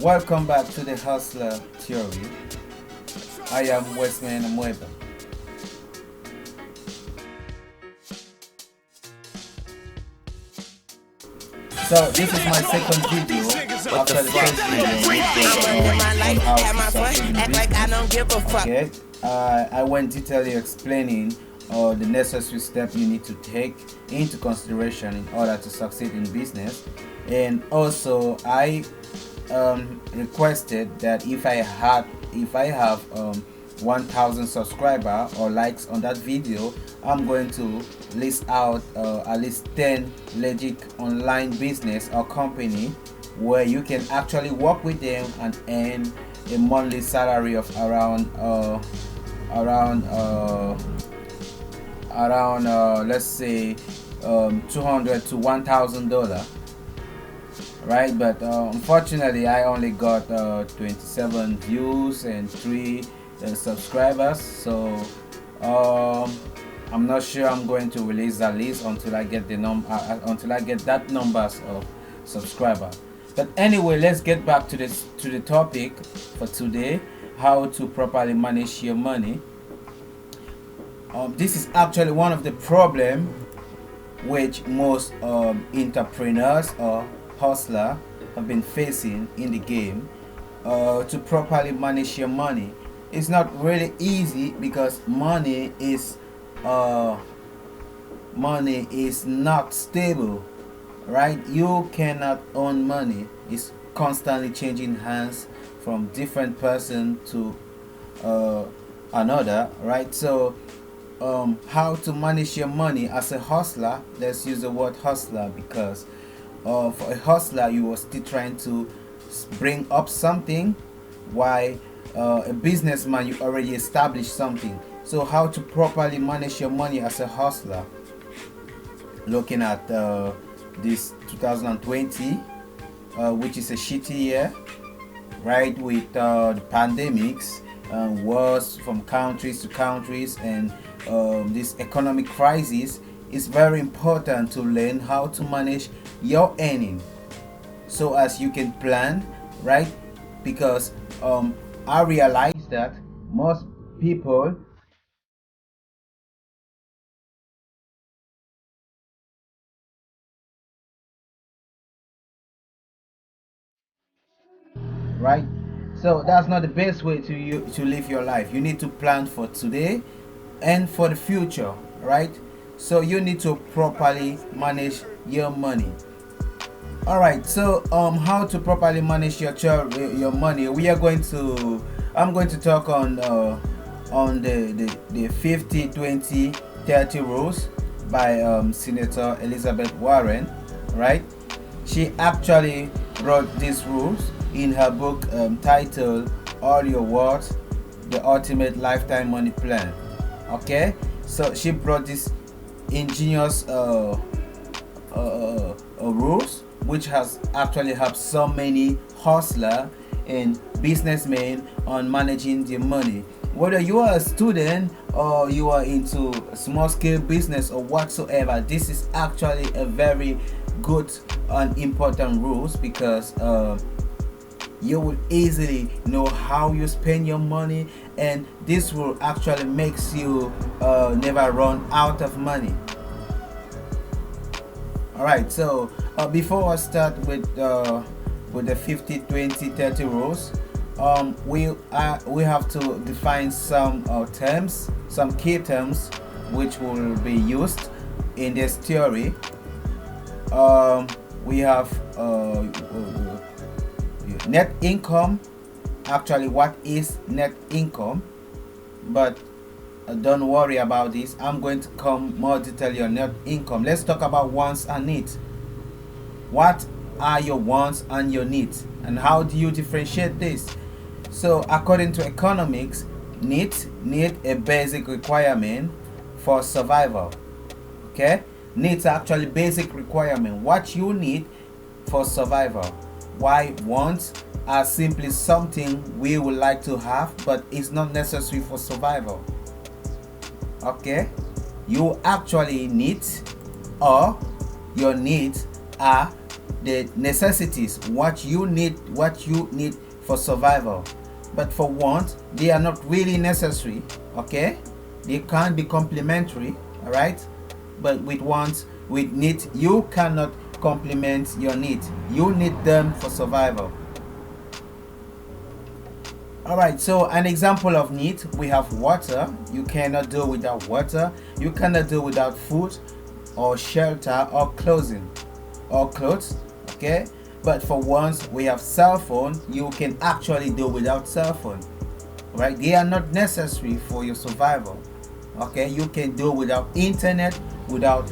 Welcome back to the Hustler Theory. I am Westman Amueba. So this is my second video after the first video on how to succeed in business. Okay, I went detailedly explaining the necessary step you need to take into consideration in order to succeed in business, and also I requested that if I have 1,000 subscriber or likes on that video, I'm going to list out at least 10 legit online business or company where you can actually work with them and earn a monthly salary of around let's say $200 to $1,000, right? But unfortunately I only got 27 views and 3 subscribers, so I'm not sure I'm going to release that list until I get that numbers of subscriber. But anyway, let's get back to the topic for today: how to properly manage your money. This is actually one of the problem which most entrepreneurs or hustler have been facing in the game. To properly manage your money, it's not really easy because money is not stable, right? You cannot own money. It's constantly changing hands from different person to another, right? So how to manage your money as a hustler? Let's use the word hustler because for a hustler you are still trying to bring up something, while a businessman you already established something. So how to properly manage your money as a hustler? Looking at this 2020, which is a shitty year, right? With the pandemics, wars from countries to countries, and this economic crisis, it's very important to learn how to manage your earning so as you can plan, right? Because I realize that most people, right? So that's not the best way to live your life. You need to plan for today and for the future, right? So you need to properly manage your money. All right, so how to properly manage your money? I'm going to talk on the 50 20 30 rules by Senator Elisabeth Warren, right? She actually wrote these rules in her book titled All Your Worth: The Ultimate Lifetime Money Plan. Okay, so she brought this ingenious rules which has actually helped so many hustlers and businessmen on managing their money. Whether you are a student or you are into small scale business or whatsoever, this is actually a very good and important rules because you will easily know how you spend your money, and this will actually makes you never run out of money. All right, so before I start with the 50 20 30 rules, we have to define some terms, some key terms which will be used in this theory. We have net income. Actually, what is net income? But don't worry about this. I'm going to come more detail on net income. Let's talk about wants and needs. What are your wants and your needs, and how do you differentiate this? So according to economics, needs need a basic requirement for survival. Okay, needs are actually basic requirement, what you need for survival. Why wants are simply something we would like to have, but it's not necessary for survival. Okay, you actually need, or your needs are the necessities, what you need for survival. But for wants, they are not really necessary. Okay, they can be complementary. All right, but with wants, with needs, you cannot complement your needs. You need them for survival. All right, so an example of need, we have water. You cannot do without water. You cannot do without food or shelter or clothing or clothes. Okay, but for once, we have cell phone. You can actually do without cell phone. Right, they are not necessary for your survival. Okay, you can do without internet, without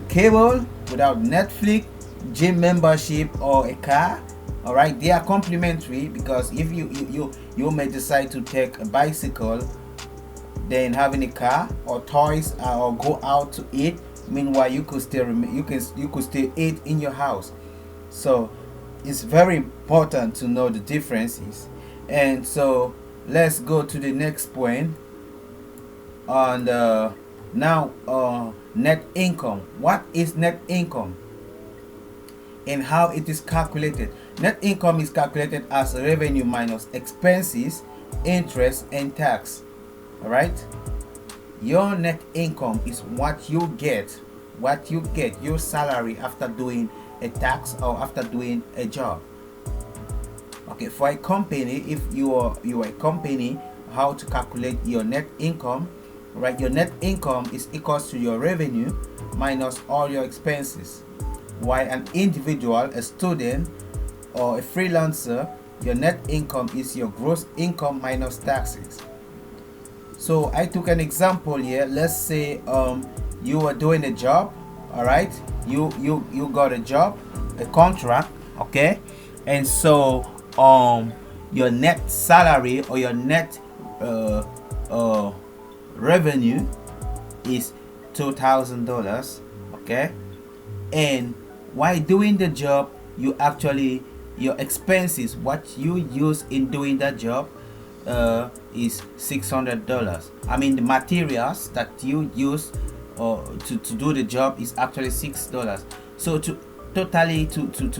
cable, without Netflix, gym membership, or a car. All right, they are complementary, because if you may decide to take a bicycle than having a car or toys, or go out to eat. Meanwhile, you could still eat in your house. So it's very important to know the differences. And so let's go to the next point on net income. What is net income and how it is calculated? Net income is calculated as revenue minus expenses, interest, and tax. All right, your net income is what you get your salary after doing a tax or after doing a job. Okay, for a company, if you are a company, how to calculate your net income? Right, your net income is equals to your revenue minus all your expenses. While an individual, a student, or a freelancer, your net income is your gross income minus taxes. So I took an example here. Let's say you are doing a job. All right, you got a job, a contract. Okay, and so your net salary or your net revenue is $2,000. Okay, and while doing the job, your expenses, what you use in doing that job, is $600. I mean, the materials that you use to do the job is actually $6. So to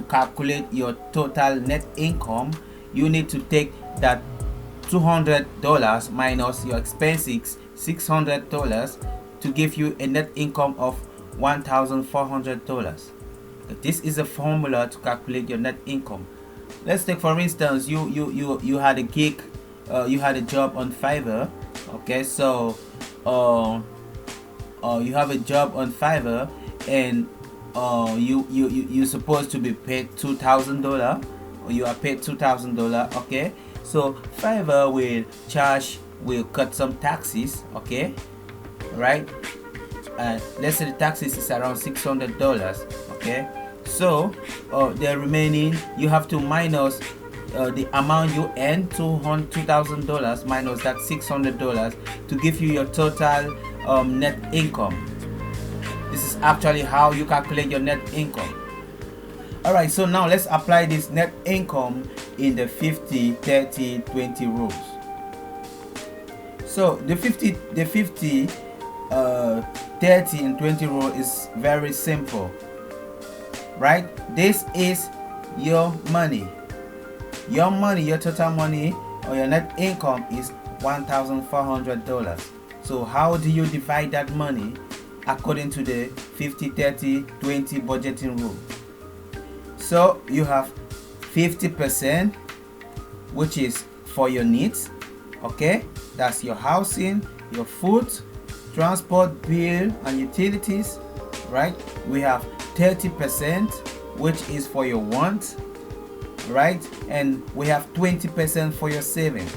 calculate your total net income, you need to take that $200 minus your expenses, $600, to give you a net income of $1,400. This is a formula to calculate your net income. Let's take, for instance, you had a gig, you had a job on Fiverr. Okay, so you have a job on Fiverr, and you're supposed to be paid $2,000, or you are paid $2,000. Okay, so Fiverr will cut some taxes. Okay, right? Let's say the taxes is around $600. Okay, so the remaining, you have to minus the amount you earn, $2,000, minus that $600 to give you your total net income. This is actually how you calculate your net income. Alright, so now let's apply this net income in the 50, 30, 20 rules. So the 50, 30 and 20 rule is very simple. Right? This is your money. Your total money or your net income is $1,400. So how do you divide that money according to the 50, 30, 20 budgeting rule? So you have 50%, which is for your needs. Okay, that's your housing, your food, transport, bill, and utilities. Right? We have 30%, which is for your wants. Right? And we have 20% for your saving.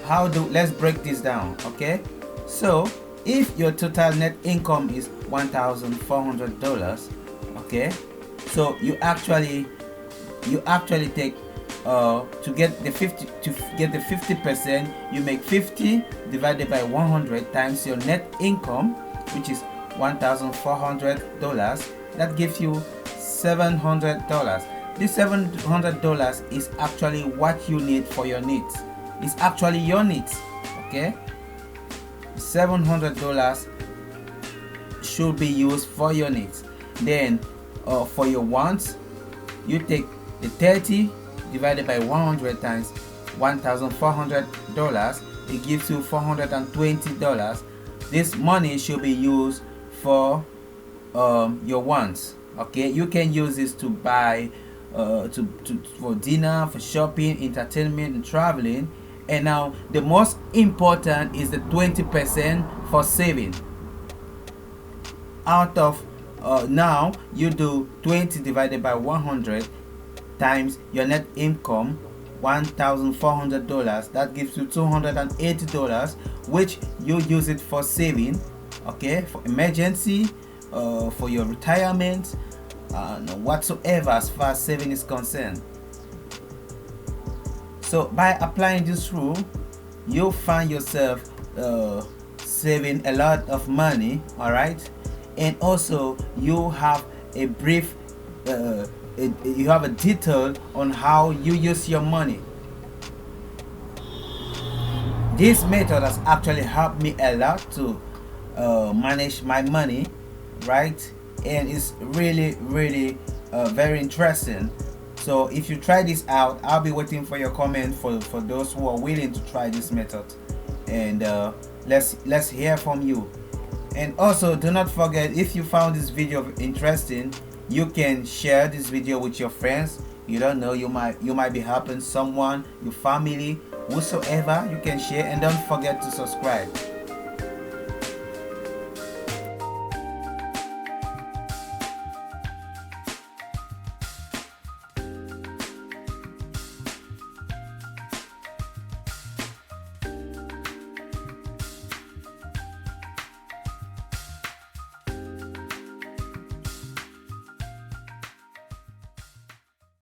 Let's break this down. Okay, so if your total net income is $1,400, okay, so you actually take to get the 50%, you make 50 divided by 100 times your net income, which is $1,400. That gives you $700. This $700 is actually what you need for your needs. It's actually your needs. Okay, $700 should be used for your needs. Then for your wants, you take the 30 divided by 100 times $1,400, it gives you $420. This money should be used for your wants. Okay, you can use this to buy for dinner, for shopping, entertainment, and traveling. And now the most important is the 20% for saving. Out of now you do 20 divided by 100 times your net income, $1,400. That gives you $280, which you use it for saving, okay, for emergency, for your retirement, whatsoever as far as saving is concerned. So by applying this rule, you'll find yourself saving a lot of money, all right, and also you have a brief you have a detail on how you use your money. This method has actually helped me a lot to manage my money, right? And it's really very interesting. So if you try this out, I'll be waiting for your comment for those who are willing to try this method, and let's hear from you. And also, do not forget, if you found this video interesting, you can share this video with your friends. You don't know, you might be helping someone, your family, whosoever. You can share, and don't forget to subscribe.